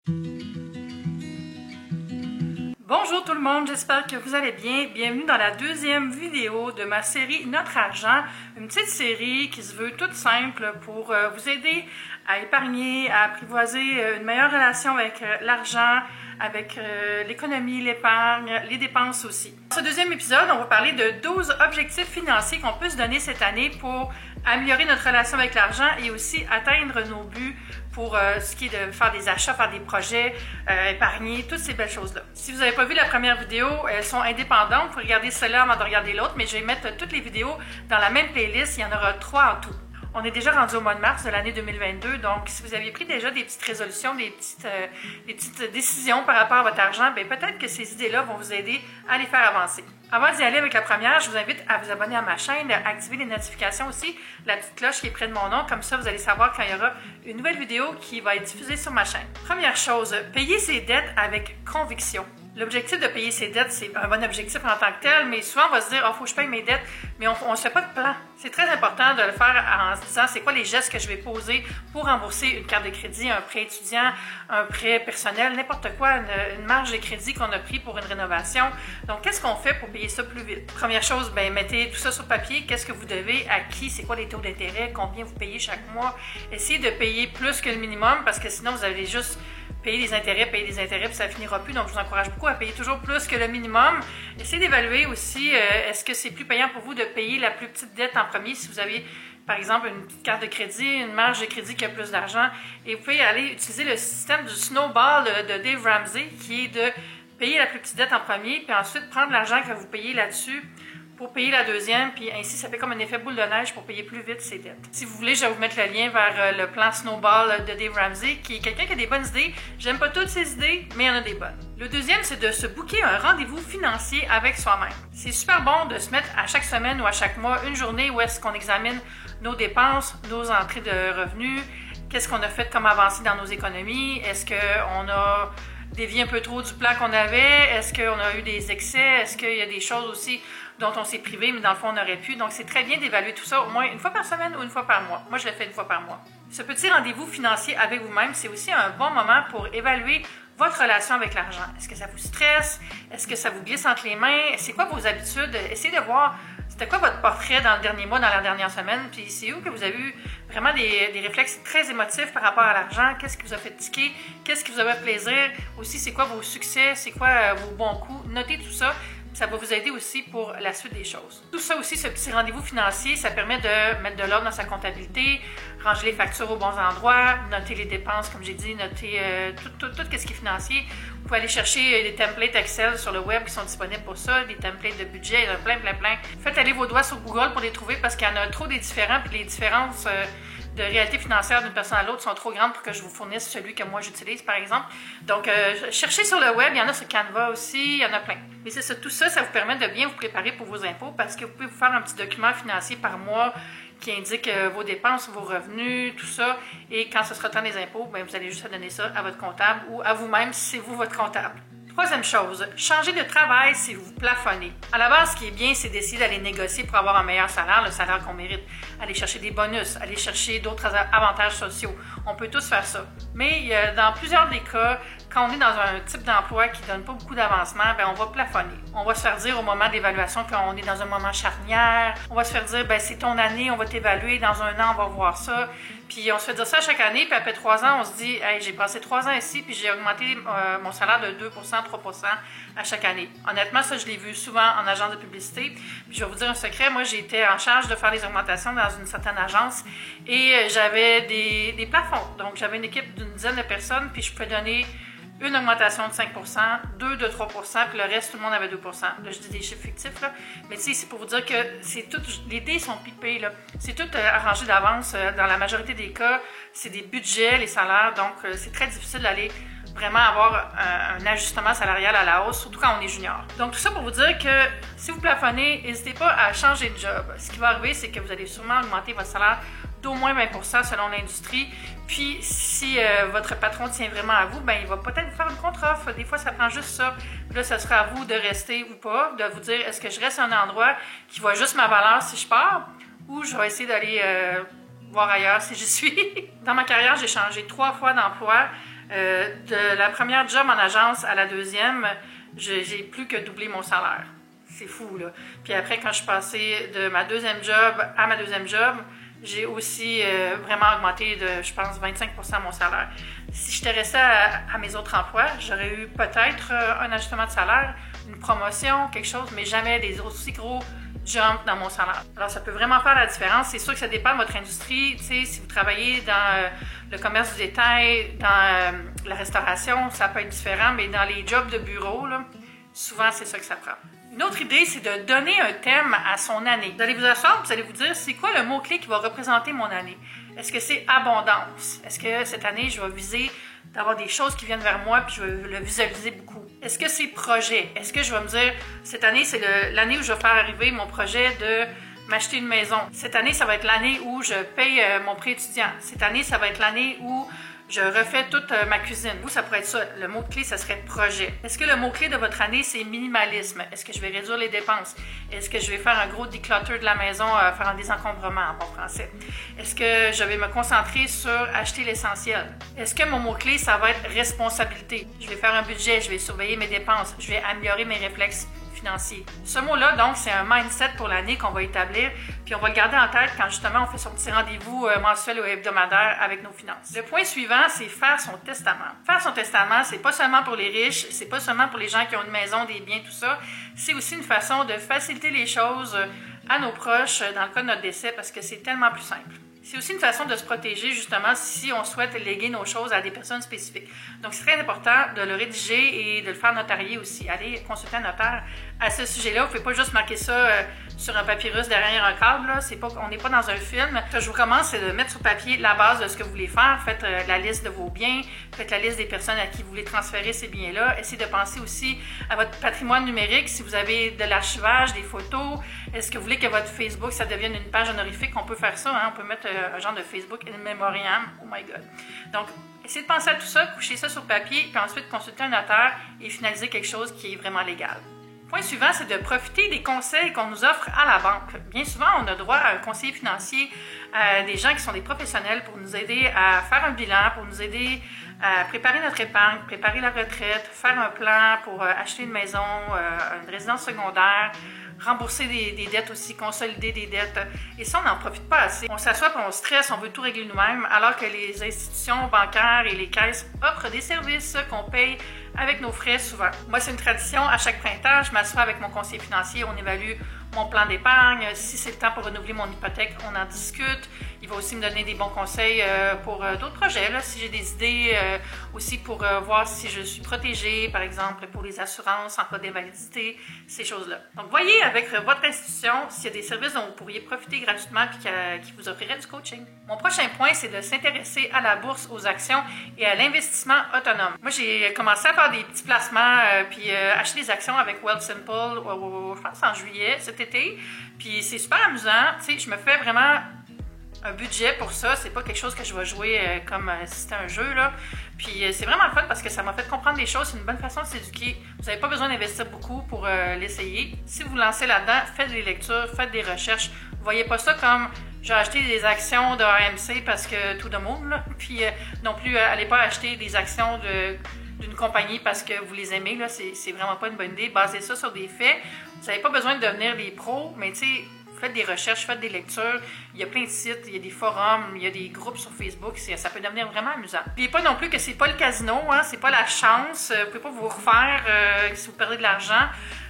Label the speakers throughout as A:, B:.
A: Bonjour tout le monde, j'espère que vous allez bien. Bienvenue dans la deuxième vidéo de ma série Notre argent, une petite série qui se veut toute simple pour vous aider à épargner, à apprivoiser une meilleure relation avec l'argent, avec l'économie, l'épargne, les dépenses aussi. Dans ce deuxième épisode, on va parler de 12 objectifs financiers qu'on peut se donner cette année pour améliorer notre relation avec l'argent et aussi atteindre nos buts pour ce qui est de faire des achats, faire des projets, épargner, toutes ces belles choses-là. Si vous n'avez pas vu la première vidéo, elles sont indépendantes. Vous pouvez regarder celle-là avant de regarder l'autre, mais je vais mettre toutes les vidéos dans la même playlist. Il y en aura 3 en tout. On est déjà rendu au mois de mars de l'année 2022, donc si vous aviez pris déjà des petites résolutions, des petites décisions par rapport à votre argent, bien peut-être que ces idées-là vont vous aider à les faire avancer. Avant d'y aller avec la première, je vous invite à vous abonner à ma chaîne, à activer les notifications aussi, la petite cloche qui est près de mon nom, comme ça vous allez savoir quand il y aura une nouvelle vidéo qui va être diffusée sur ma chaîne. Première chose, payer ses dettes avec conviction. L'objectif de payer ses dettes, c'est un bon objectif en tant que tel, mais souvent on va se dire « Oh, faut que je paye mes dettes », mais on ne se fait pas de plan. C'est très important de le faire en se disant c'est quoi les gestes que je vais poser pour rembourser une carte de crédit, un prêt étudiant, un prêt personnel, n'importe quoi, une marge de crédit qu'on a pris pour une rénovation. Donc, qu'est-ce qu'on fait pour payer ça plus vite? Première chose, bien, mettez tout ça sur papier. Qu'est-ce que vous devez, à qui, c'est quoi les taux d'intérêt, combien vous payez chaque mois. Essayez de payer plus que le minimum parce que sinon, vous allez juste payer des intérêts, puis ça finira plus. Donc, je vous encourage beaucoup à payer toujours plus que le minimum. Essayez d'évaluer aussi, est-ce que c'est plus payant pour vous de payer la plus petite dette en premier si vous avez, par exemple, une petite carte de crédit, une marge de crédit qui a plus d'argent. Et vous pouvez aller utiliser le système du snowball de Dave Ramsey, qui est de payer la plus petite dette en premier, puis ensuite prendre l'argent que vous payez là-dessus pour payer la deuxième, puis ainsi ça fait comme un effet boule de neige pour payer plus vite ses dettes. Si vous voulez, je vais vous mettre le lien vers le plan Snowball de Dave Ramsey, qui est quelqu'un qui a des bonnes idées. J'aime pas toutes ses idées, mais il y en a des bonnes. Le deuxième, c'est de se booker un rendez-vous financier avec soi-même. C'est super bon de se mettre à chaque semaine ou à chaque mois une journée où est-ce qu'on examine nos dépenses, nos entrées de revenus, qu'est-ce qu'on a fait comme avancée dans nos économies, est-ce qu'on a dévié un peu trop du plan qu'on avait, est-ce qu'on a eu des excès, est-ce qu'il y a des choses aussi dont on s'est privé, mais dans le fond, on aurait pu. Donc, c'est très bien d'évaluer tout ça au moins une fois par semaine ou une fois par mois. Moi, je le fais une fois par mois. Ce petit rendez-vous financier avec vous-même, c'est aussi un bon moment pour évaluer votre relation avec l'argent. Est-ce que ça vous stresse? Est-ce que ça vous glisse entre les mains? C'est quoi vos habitudes? Essayez de voir c'était quoi votre portrait dans le dernier mois, dans la dernière semaine, puis c'est où que vous avez eu vraiment des réflexes très émotifs par rapport à l'argent, qu'est-ce qui vous a fait tiquer, qu'est-ce qui vous a fait plaisir, aussi c'est quoi vos succès, c'est quoi vos bons coups, notez tout ça. Ça va vous aider aussi pour la suite des choses. Tout ça aussi, ce petit rendez-vous financier, ça permet de mettre de l'ordre dans sa comptabilité, ranger les factures aux bons endroits, noter les dépenses, comme j'ai dit, noter tout ce qui est financier. Vous pouvez aller chercher des templates Excel sur le web qui sont disponibles pour ça, des templates de budget, il y en a plein. Faites aller vos doigts sur Google pour les trouver parce qu'il y en a trop des différents, puis les différences de réalité financière d'une personne à l'autre sont trop grandes pour que je vous fournisse celui que moi j'utilise, par exemple. Donc, cherchez sur le web, il y en a sur Canva aussi, il y en a plein. Mais c'est ça, tout ça, ça vous permet de bien vous préparer pour vos impôts parce que vous pouvez vous faire un petit document financier par mois qui indique vos dépenses, vos revenus, tout ça. Et quand ce sera temps des impôts, bien, vous allez juste donner ça à votre comptable ou à vous-même si c'est vous votre comptable. Troisième chose, changer de travail si vous plafonnez. À la base, ce qui est bien, c'est d'essayer d'aller négocier pour avoir un meilleur salaire, le salaire qu'on mérite. Aller chercher des bonus, aller chercher d'autres avantages sociaux. On peut tous faire ça. Mais dans plusieurs des cas, quand on est dans un type d'emploi qui ne donne pas beaucoup d'avancement, ben on va plafonner. On va se faire dire au moment de l'évaluation qu'on est dans un moment charnière. On va se faire dire, ben c'est ton année, on va t'évaluer, dans un an, on va voir ça. Puis on se fait dire ça chaque année, puis après 3 ans, on se dit, hey, j'ai passé 3 ans ici, puis j'ai augmenté mon salaire de 2 3 à chaque année. Honnêtement, ça, je l'ai vu souvent en agence de publicité. Puis je vais vous dire un secret, moi, j'étais en charge de faire les augmentations dans une certaine agence et j'avais des plafonds. Donc, j'avais une équipe d'une dizaine de personnes, puis je pouvais donner une augmentation de 5 deux de 3 puis le reste, tout le monde avait 2 Là, je dis des chiffres fictifs, là. Mais tu sais, c'est pour vous dire que c'est tout, les dés sont pipés, là. C'est tout arrangé d'avance. Dans la majorité des cas, c'est des budgets, les salaires. Donc, c'est très difficile d'aller vraiment avoir un ajustement salarial à la hausse, surtout quand on est junior. Donc, tout ça pour vous dire que si vous plafonnez, n'hésitez pas à changer de job. Ce qui va arriver, c'est que vous allez sûrement augmenter votre salaire d'au moins 20% selon l'industrie. Puis, si votre patron tient vraiment à vous, ben il va peut-être vous faire une contre-offre. Des fois, ça prend juste ça. Puis là, ce sera à vous de rester ou pas, de vous dire, est-ce que je reste à un endroit qui voit juste ma valeur si je pars, ou je vais essayer d'aller voir ailleurs si j'y suis. Dans ma carrière, j'ai changé 3 fois d'emploi. De la première job en agence à la deuxième, j'ai plus que doublé mon salaire. C'est fou, là. Puis après, quand je suis passée de ma deuxième job à ma deuxième job, j'ai aussi vraiment augmenté de, je pense, 25% mon salaire. Si j'étais restée à mes autres emplois, j'aurais eu peut-être un ajustement de salaire, une promotion, quelque chose, mais jamais des aussi gros jumps dans mon salaire. Alors, ça peut vraiment faire la différence. C'est sûr que ça dépend de votre industrie. Tu sais, si vous travaillez dans le commerce du détail, dans la restauration, ça peut être différent, mais dans les jobs de bureau, là, souvent, c'est ça que ça prend. Une autre idée, c'est de donner un thème à son année. Vous allez vous asseoir, vous allez vous dire, c'est quoi le mot-clé qui va représenter mon année? Est-ce que c'est abondance? Est-ce que cette année, je vais viser d'avoir des choses qui viennent vers moi puis je vais le visualiser beaucoup? Est-ce que c'est projet? Est-ce que je vais me dire, cette année, c'est l'année où je vais faire arriver mon projet de m'acheter une maison? Cette année, ça va être l'année où je paye mon prêt étudiant. Cette année, ça va être l'année où je refais toute ma cuisine. Vous, ça pourrait être ça. Le mot-clé, ça serait projet. Est-ce que le mot-clé de votre année, c'est minimalisme? Est-ce que je vais réduire les dépenses? Est-ce que je vais faire un gros declutter de la maison, faire un désencombrement en bon français? Est-ce que je vais me concentrer sur acheter l'essentiel? Est-ce que mon mot-clé, ça va être responsabilité? Je vais faire un budget, je vais surveiller mes dépenses, je vais améliorer mes réflexes financier. Ce mot-là, donc, c'est un mindset pour l'année qu'on va établir, puis on va le garder en tête quand justement on fait son petit rendez-vous mensuel ou hebdomadaire avec nos finances. Le point suivant, c'est faire son testament. Faire son testament, c'est pas seulement pour les riches, c'est pas seulement pour les gens qui ont une maison, des biens, tout ça. C'est aussi une façon de faciliter les choses à nos proches dans le cas de notre décès parce que c'est tellement plus simple. C'est aussi une façon de se protéger, justement, si on souhaite léguer nos choses à des personnes spécifiques. Donc, c'est très important de le rédiger et de le faire notarier aussi. Allez consulter un notaire à ce sujet-là. Vous ne pouvez pas juste marquer ça sur un papyrus derrière un câble. Là. On n'est pas dans un film. Ce que je vous recommande, c'est de mettre sur papier la base de ce que vous voulez faire. Faites la liste de vos biens. Faites la liste des personnes à qui vous voulez transférer ces biens-là. Essayez de penser aussi à votre patrimoine numérique. Si vous avez de l'archivage, des photos, est-ce que vous voulez que votre Facebook, ça devienne une page honorifique? On peut faire ça. Hein? On peut mettre un genre de Facebook in memoriam. Oh my God. Donc, essayez de penser à tout ça, coucher ça sur papier, puis ensuite consulter un notaire et finaliser quelque chose qui est vraiment légal. Le point suivant, c'est de profiter des conseils qu'on nous offre à la banque. Bien souvent, on a droit à un conseiller financier, à des gens qui sont des professionnels pour nous aider à faire un bilan, pour nous aider à préparer notre épargne, préparer la retraite, faire un plan pour acheter une maison, une résidence secondaire, rembourser des dettes aussi, consolider des dettes. Et ça, on n'en profite pas assez. On s'assoit et on stresse, on veut tout régler nous-mêmes, alors que les institutions bancaires et les caisses offrent des services qu'on paye avec nos frais souvent. Moi, c'est une tradition. À chaque printemps, je m'assois avec mon conseiller financier, on évalue mon plan d'épargne. Si c'est le temps pour renouveler mon hypothèque, on en discute. Il va aussi me donner des bons conseils pour d'autres projets. Là, si j'ai des idées aussi pour voir si je suis protégée, par exemple, pour les assurances en cas d'invalidité, ces choses-là. Donc, voyez avec votre institution s'il y a des services dont vous pourriez profiter gratuitement et qui vous offriraient du coaching. Mon prochain point, c'est de s'intéresser à la bourse, aux actions et à l'investissement autonome. Moi, j'ai commencé à faire des petits placements puis acheter des actions avec Wealthsimple, je pense en juillet cet été. Puis c'est super amusant. Tu sais, je me fais vraiment un budget pour ça. C'est pas quelque chose que je vais jouer comme si c'était un jeu, là. Puis c'est vraiment le fun parce que ça m'a fait comprendre des choses. C'est une bonne façon de s'éduquer. Vous n'avez pas besoin d'investir beaucoup pour l'essayer. Si vous vous lancez là-dedans, faites des lectures, faites des recherches. Vous voyez pas ça comme j'ai acheté des actions de AMC parce que tout le monde, là. Puis non plus, allez pas acheter des actions d'une compagnie parce que vous les aimez, là. C'est vraiment pas une bonne idée. Basez ça sur des faits. Vous n'avez pas besoin de devenir des pros, mais tu sais, faites des recherches, faites des lectures. Il y a plein de sites, il y a des forums, il y a des groupes sur Facebook. Ça peut devenir vraiment amusant. N'oubliez pas non plus que c'est pas le casino, hein, c'est pas la chance. Vous pouvez pas vous refaire si vous perdez de l'argent.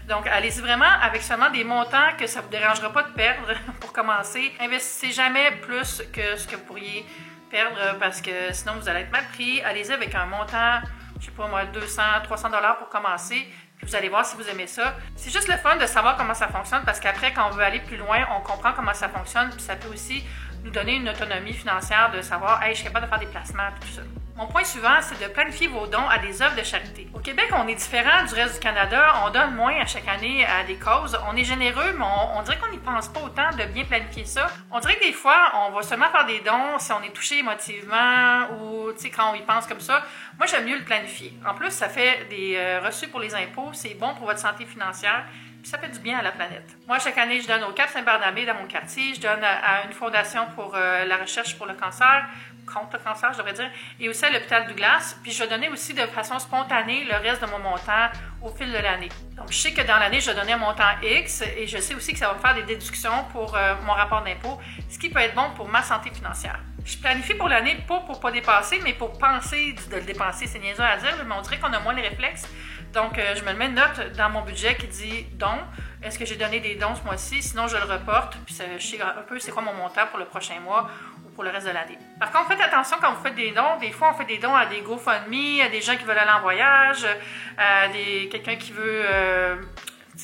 A: Donc, allez-y vraiment avec seulement des montants que ça vous dérangera pas de perdre pour commencer. Investissez jamais plus que ce que vous pourriez perdre parce que sinon vous allez être mal pris. Allez-y avec un montant, je sais pas moi, 200, 300 $ pour commencer. Puis vous allez voir si vous aimez ça. C'est juste le fun de savoir comment ça fonctionne parce qu'après, quand on veut aller plus loin, on comprend comment ça fonctionne. Puis ça peut aussi nous donner une autonomie financière de savoir, hey, je suis capable de faire des placements et tout ça. Mon point suivant, c'est de planifier vos dons à des œuvres de charité. Au Québec, on est différent du reste du Canada. On donne moins à chaque année à des causes. On est généreux, mais on dirait qu'on n'y pense pas autant de bien planifier ça. On dirait que des fois, on va seulement faire des dons si on est touché émotivement ou quand on y pense comme ça. Moi, j'aime mieux le planifier. En plus, ça fait des reçus pour les impôts. C'est bon pour votre santé financière. Puis ça fait du bien à la planète. Moi, chaque année, je donne au Cap Saint-Barnabé dans mon quartier. Je donne à une fondation pour la recherche pour le cancer, contre le cancer, je devrais dire, et aussi à l'hôpital Douglas. Puis je vais donner aussi de façon spontanée le reste de mon montant au fil de l'année. Donc je sais que dans l'année, je vais donner un montant X et je sais aussi que ça va me faire des déductions pour mon rapport d'impôt, ce qui peut être bon pour ma santé financière. Je planifie pour l'année, pas pour ne pas dépasser, mais pour penser de le dépenser. C'est niaiseux à dire, mais on dirait qu'on a moins les réflexes. Donc, je me mets une note dans mon budget qui dit « dons ». Est-ce que j'ai donné des dons ce mois-ci? Sinon, je le reporte. Puis, je sais un peu c'est quoi mon montant pour le prochain mois ou pour le reste de l'année. Par contre, faites attention quand vous faites des dons. Des fois, on fait des dons à des GoFundMe, à des gens qui veulent aller en voyage, à quelqu'un qui veut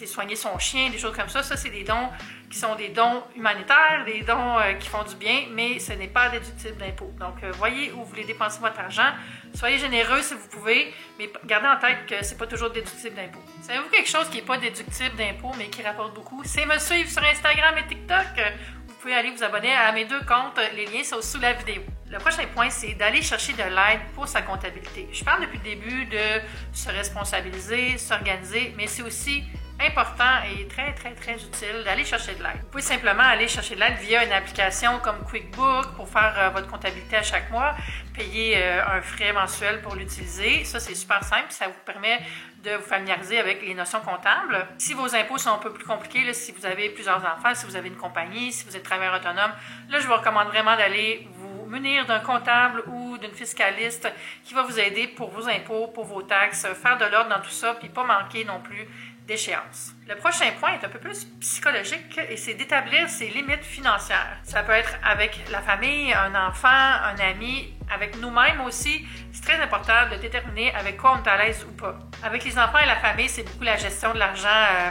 A: soigner son chien, des choses comme ça. Ça, c'est des dons qui sont des dons humanitaires, des dons qui font du bien, mais ce n'est pas déductible d'impôt. Donc, voyez où vous voulez dépenser votre argent. Soyez généreux si vous pouvez, mais gardez en tête que c'est pas toujours déductible d'impôt. Savez-vous quelque chose qui n'est pas déductible d'impôt, mais qui rapporte beaucoup? C'est me suivre sur Instagram et TikTok. Vous pouvez aller vous abonner à mes 2 comptes. Les liens sont sous la vidéo. Le prochain point, c'est d'aller chercher de l'aide pour sa comptabilité. Je parle depuis le début de se responsabiliser, s'organiser, mais c'est aussi important et très, très, très utile d'aller chercher de l'aide. Vous pouvez simplement aller chercher de l'aide via une application comme QuickBooks pour faire votre comptabilité à chaque mois, payer un frais mensuel pour l'utiliser. Ça, c'est super simple. Ça vous permet de vous familiariser avec les notions comptables. Si vos impôts sont un peu plus compliqués, là, si vous avez plusieurs enfants, si vous avez une compagnie, si vous êtes travailleur autonome, là, je vous recommande vraiment d'aller vous munir d'un comptable ou d'une fiscaliste qui va vous aider pour vos impôts, pour vos taxes, faire de l'ordre dans tout ça, puis pas manquer non plus d'échéance. Le prochain point est un peu plus psychologique et c'est d'établir ses limites financières. Ça peut être avec la famille, un enfant, un ami, avec nous-mêmes aussi. C'est très important de déterminer avec quoi on est à l'aise ou pas. Avec les enfants et la famille, c'est beaucoup la gestion de l'argent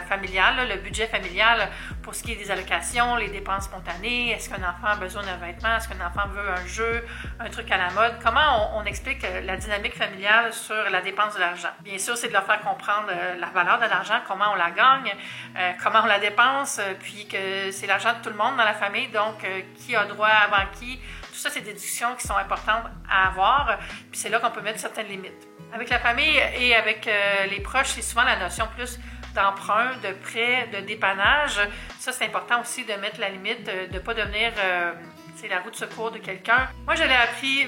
A: familial, là, le budget familial pour ce qui est des allocations, les dépenses spontanées. Est-ce qu'un enfant a besoin d'un vêtement? Est-ce qu'un enfant veut un jeu, un truc à la mode? Comment on explique la dynamique familiale sur la dépense de l'argent? Bien sûr, c'est de leur faire comprendre la valeur de l'argent, comment on la gagne, comment on la dépense, puis que c'est l'argent de tout le monde dans la famille, donc qui a droit avant qui. Tout ça, c'est des discussions qui sont importantes à avoir, puis c'est là qu'on peut mettre certaines limites. Avec la famille et avec les proches, c'est souvent la notion plus d'emprunt, de prêt, de dépannage. Ça, c'est important aussi de mettre la limite, de ne pas devenir la roue de secours de quelqu'un. Moi, je l'ai appris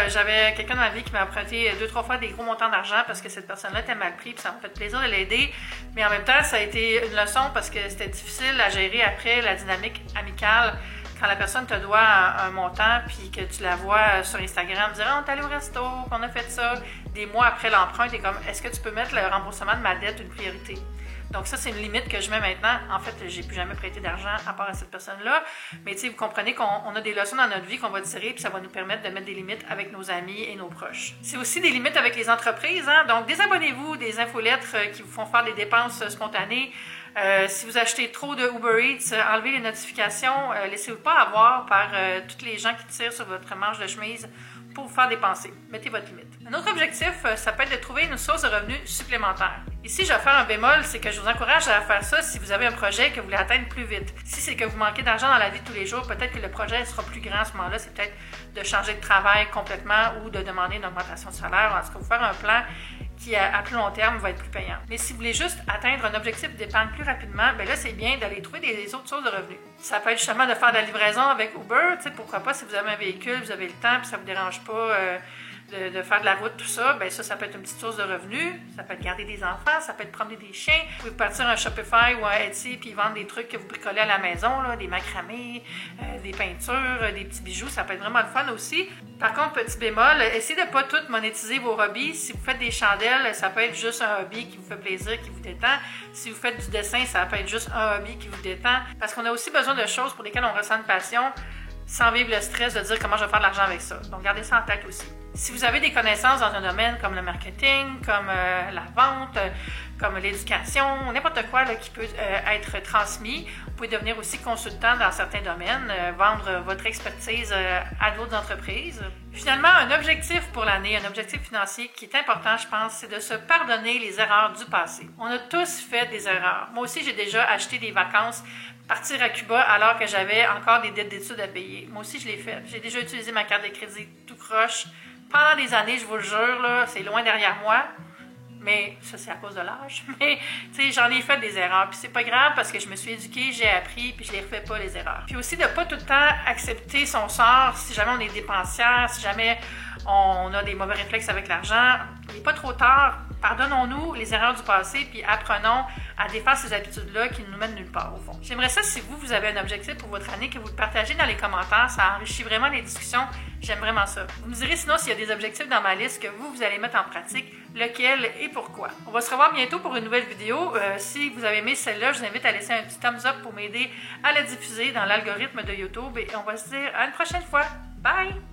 A: j'avais quelqu'un dans ma vie qui m'a emprunté 2-3 fois des gros montants d'argent parce que cette personne-là était mal pris, puis ça m'a fait plaisir de l'aider. Mais en même temps, ça a été une leçon parce que c'était difficile à gérer après la dynamique amicale. Quand la personne te doit un montant puis que tu la vois sur Instagram dire « on est allé au resto, qu'on a fait ça », des mois après l'emprunt, tu es comme « est-ce que tu peux mettre le remboursement de ma dette une priorité ?» Donc ça, c'est une limite que je mets maintenant. En fait, j'ai plus jamais prêté d'argent à part à cette personne-là. Mais tu sais, vous comprenez qu'on a des leçons dans notre vie qu'on va tirer puis ça va nous permettre de mettre des limites avec nos amis et nos proches. C'est aussi des limites avec les entreprises, hein? Donc désabonnez-vous des infolettres qui vous font faire des dépenses spontanées. Si vous achetez trop de Uber Eats, enlevez les notifications, laissez-vous pas avoir par tous les gens qui tirent sur votre manche de chemise pour vous faire dépenser. Mettez votre limite. Un autre objectif, ça peut être de trouver une source de revenus supplémentaire. Ici, je vais faire un bémol, c'est que je vous encourage à faire ça si vous avez un projet que vous voulez atteindre plus vite. Si c'est que vous manquez d'argent dans la vie de tous les jours, peut-être que le projet sera plus grand à ce moment-là. C'est peut-être de changer de travail complètement ou de demander une augmentation de salaire. En tout cas, vous faire un plan qui, à plus long terme, va être plus payant. Mais si vous voulez juste atteindre un objectif d'épargne plus rapidement, bien là, c'est bien d'aller trouver des autres sources de revenus. Ça peut être justement de faire de la livraison avec Uber. Tu sais, pourquoi pas, si vous avez un véhicule, vous avez le temps, puis ça ne vous dérange pas de faire de la route, tout ça, bien ça peut être une petite source de revenus. Ça peut être garder des enfants, ça peut être promener des chiens. Vous pouvez partir un Shopify ou un Etsy puis vendre des trucs que vous bricolez à la maison, là, des macramés, des peintures, des petits bijoux. Ça peut être vraiment le fun aussi. Par contre, petit bémol, essayez de ne pas tout monétiser vos hobbies. Si vous faites des chandelles, ça peut être juste un hobby qui vous fait plaisir, qui vous détend. Si vous faites du dessin, ça peut être juste un hobby qui vous détend. Parce qu'on a aussi besoin de choses pour lesquelles on ressent une passion sans vivre le stress de dire comment je vais faire de l'argent avec ça. Donc, gardez ça en tête aussi. Si vous avez des connaissances dans un domaine comme le marketing, comme la vente, comme l'éducation, n'importe quoi là, qui peut être transmis, vous pouvez devenir aussi consultant dans certains domaines, vendre votre expertise à d'autres entreprises. Finalement, un objectif pour l'année, un objectif financier qui est important, je pense, c'est de se pardonner les erreurs du passé. On a tous fait des erreurs. Moi aussi, j'ai déjà acheté des vacances, partir à Cuba alors que j'avais encore des dettes d'études à payer. Moi aussi, je l'ai fait. J'ai déjà utilisé ma carte de crédit tout croche. Pendant des années, je vous le jure, là, c'est loin derrière moi. mais ça c'est à cause de l'âge. Mais tu sais, j'en ai fait des erreurs, puis c'est pas grave parce que je me suis éduquée, j'ai appris, puis je les refais pas les erreurs. Puis aussi de pas tout le temps accepter son sort si jamais on est dépensière, si jamais on a des mauvais réflexes avec l'argent. Il n'est pas trop tard. Pardonnons-nous les erreurs du passé, puis apprenons à défaire ces habitudes-là qui nous mènent nulle part, au fond. J'aimerais ça, si vous avez un objectif pour votre année, que vous le partagez dans les commentaires. Ça enrichit vraiment les discussions. J'aime vraiment ça. Vous me direz sinon s'il y a des objectifs dans ma liste que vous allez mettre en pratique, lequel et pourquoi. On va se revoir bientôt pour une nouvelle vidéo. Si vous avez aimé celle-là, je vous invite à laisser un petit thumbs up pour m'aider à la diffuser dans l'algorithme de YouTube. Et on va se dire à une prochaine fois. Bye!